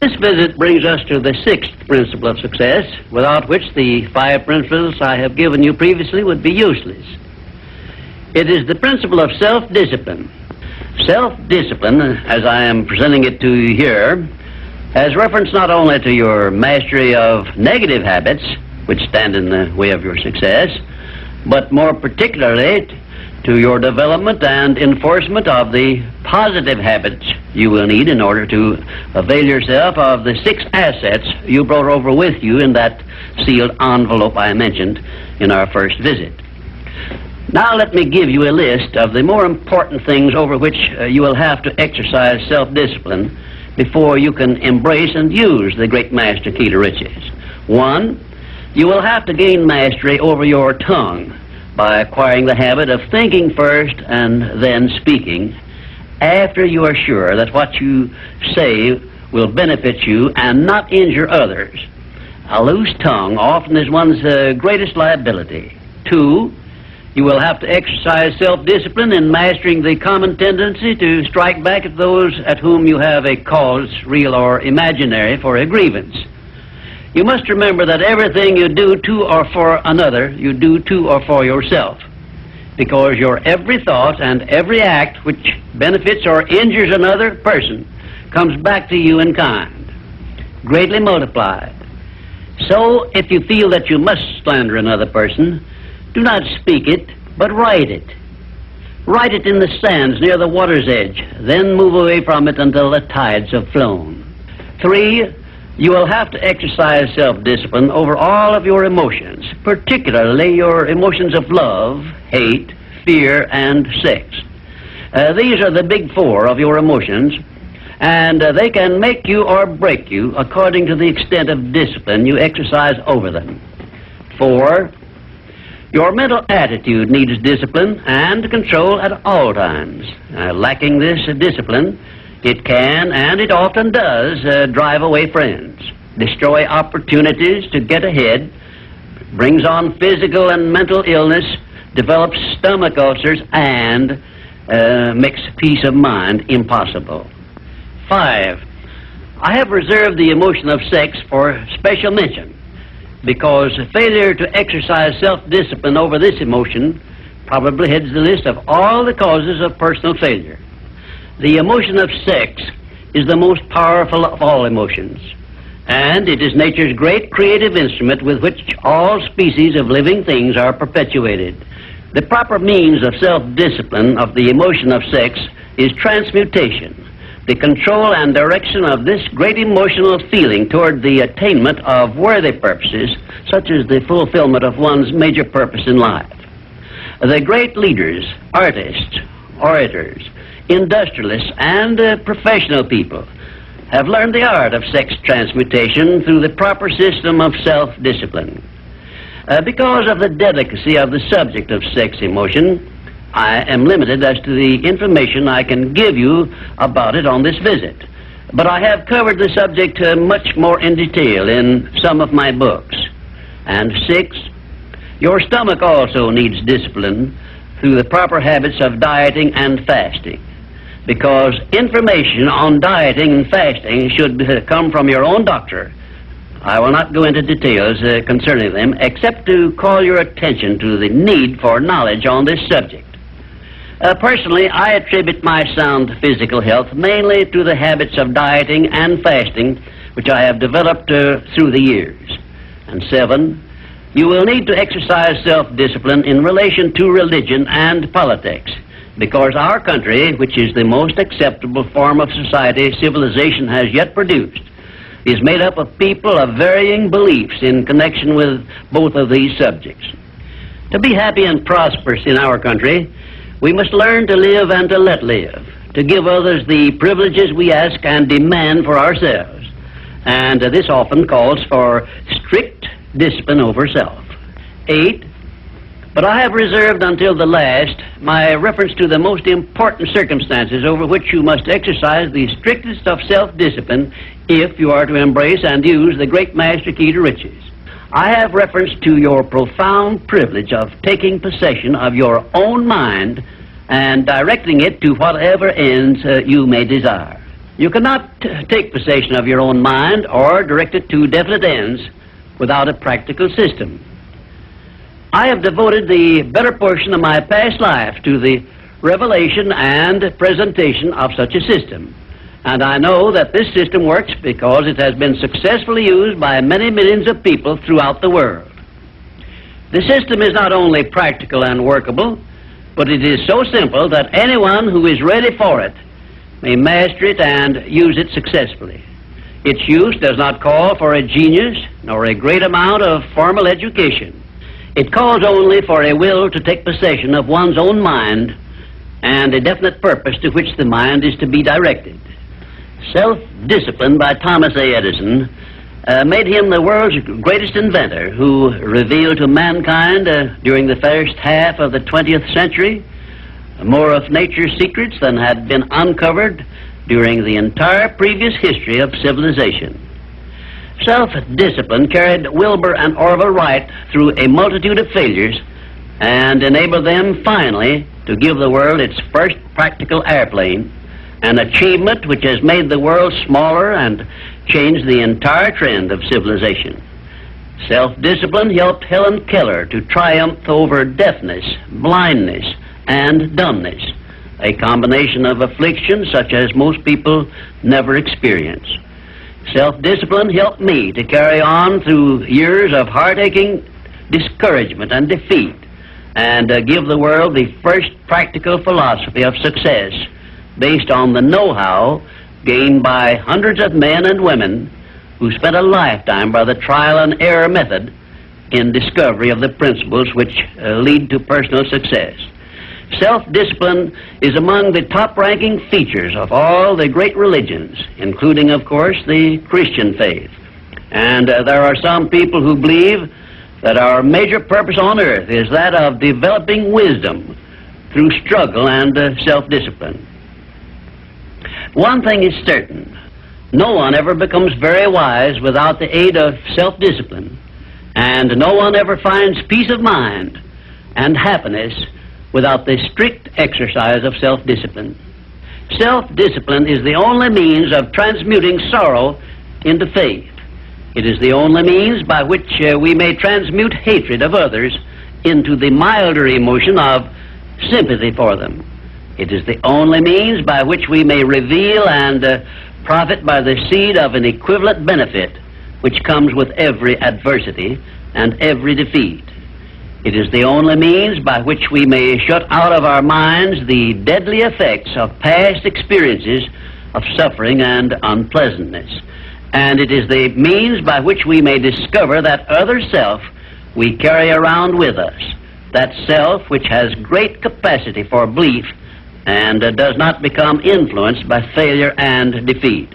This visit brings us to the sixth principle of success, without which the five principles I have given you previously would be useless. It is the principle of self-discipline. Self-discipline, as I am presenting it to you here, has reference not only to your mastery of negative habits, which stand in the way of your success, but more particularly to your development and enforcement of the positive habits you will need in order to avail yourself of the six assets you brought over with you in that sealed envelope I mentioned in our first visit. Now let me give you a list of the more important things over which you will have to exercise self-discipline before you can embrace and use the great master key to riches. 1, you will have to gain mastery over your tongue by acquiring the habit of thinking first and then speaking after you are sure that what you say will benefit you and not injure others. A loose tongue often is one's greatest liability. 2, you will have to exercise self-discipline in mastering the common tendency to strike back at those at whom you have a cause, real or imaginary, for a grievance. You must remember that everything you do to or for another, you do to or for yourself, because your every thought and every act which benefits or injures another person comes back to you in kind, greatly multiplied. So, if you feel that you must slander another person, do not speak it, but write it. Write it in the sands near the water's edge, then move away from it until the tides have flown. 3, you will have to exercise self-discipline over all of your emotions, particularly your emotions of love, hate, fear, and sex. These are the big 4 of your emotions, and they can make you or break you according to the extent of discipline you exercise over them. 4, your mental attitude needs discipline and control at all times. Lacking this discipline, it can, and it often does, drive away friends, destroy opportunities to get ahead, brings on physical and mental illness, develops stomach ulcers, and makes peace of mind impossible. 5, I have reserved the emotion of sex for special mention, because failure to exercise self-discipline over this emotion probably heads the list of all the causes of personal failure. The emotion of sex is the most powerful of all emotions, and it is nature's great creative instrument with which all species of living things are perpetuated. The proper means of self-discipline of the emotion of sex is transmutation, the control and direction of this great emotional feeling toward the attainment of worthy purposes, such as the fulfillment of one's major purpose in life. The great leaders, artists, orators, industrialists, and professional people have learned the art of sex transmutation through the proper system of self-discipline. Because of the delicacy of the subject of sex emotion, I am limited as to the information I can give you about it on this visit, but I have covered the subject much more in detail in some of my books. And 6, your stomach also needs discipline through the proper habits of dieting and fasting, because information on dieting and fasting should come from your own doctor. I will not go into details concerning them, except to call your attention to the need for knowledge on this subject. Personally, I attribute my sound physical health mainly to the habits of dieting and fasting which I have developed through the years. And 7, you will need to exercise self-discipline in relation to religion and politics, because our country, which is the most acceptable form of society civilization has yet produced, is made up of people of varying beliefs in connection with both of these subjects. To be happy and prosperous in our country, we must learn to live and to let live, to give others the privileges we ask and demand for ourselves. And this often calls for strict discipline over self. 8, but I have reserved until the last my reference to the most important circumstances over which you must exercise the strictest of self-discipline if you are to embrace and use the great master key to riches. I have reference to your profound privilege of taking possession of your own mind and directing it to whatever ends you may desire. You cannot take possession of your own mind or direct it to definite ends without a practical system. I have devoted the better portion of my past life to the revelation and presentation of such a system. And I know that this system works because it has been successfully used by many millions of people throughout the world. The system is not only practical and workable, but it is so simple that anyone who is ready for it may master it and use it successfully. Its use does not call for a genius nor a great amount of formal education. It calls only for a will to take possession of one's own mind and a definite purpose to which the mind is to be directed. Self-discipline by Thomas A. Edison made him the world's greatest inventor, who revealed to mankind during the first half of the 20th century more of nature's secrets than had been uncovered during the entire previous history of civilization. Self-discipline carried Wilbur and Orville Wright through a multitude of failures and enabled them finally to give the world its first practical airplane, an achievement which has made the world smaller and changed the entire trend of civilization. Self-discipline helped Helen Keller to triumph over deafness, blindness, and dumbness, a combination of affliction such as most people never experience. Self-discipline helped me to carry on through years of heart-aching discouragement and defeat and give the world the first practical philosophy of success based on the know-how gained by hundreds of men and women who spent a lifetime by the trial and error method in discovery of the principles which lead to personal success. Self-discipline is among the top-ranking features of all the great religions, including, of course, the Christian faith. And there are some people who believe that our major purpose on earth is that of developing wisdom through struggle and self-discipline. One thing is certain: no one ever becomes very wise without the aid of self-discipline, and no one ever finds peace of mind and happiness without the strict exercise of self-discipline. Self-discipline is the only means of transmuting sorrow into faith. It is the only means by which we may transmute hatred of others into the milder emotion of sympathy for them. It is the only means by which we may reveal and profit by the seed of an equivalent benefit which comes with every adversity and every defeat. It is the only means by which we may shut out of our minds the deadly effects of past experiences of suffering and unpleasantness. And it is the means by which we may discover that other self we carry around with us, that self which has great capacity for belief and does not become influenced by failure and defeat.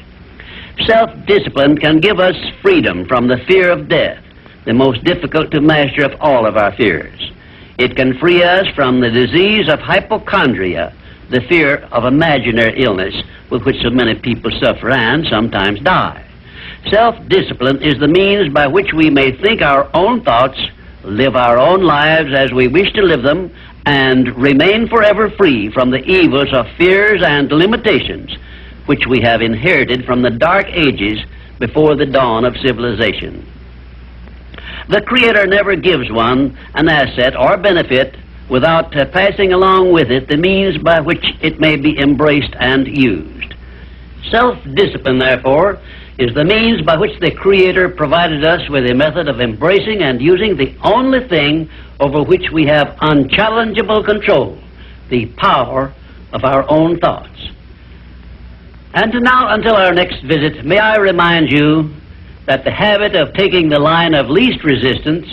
Self-discipline can give us freedom from the fear of death, the most difficult to master of all of our fears. It can free us from the disease of hypochondria, the fear of imaginary illness with which so many people suffer and sometimes die. Self-discipline is the means by which we may think our own thoughts, live our own lives as we wish to live them, and remain forever free from the evils of fears and limitations which we have inherited from the dark ages before the dawn of civilization. The Creator never gives one an asset or benefit without passing along with it the means by which it may be embraced and used. Self-discipline, therefore, is the means by which the Creator provided us with a method of embracing and using the only thing over which we have unchallengeable control, the power of our own thoughts. And now, until our next visit, may I remind you that the habit of taking the line of least resistance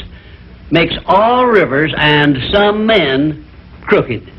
makes all rivers and some men crooked.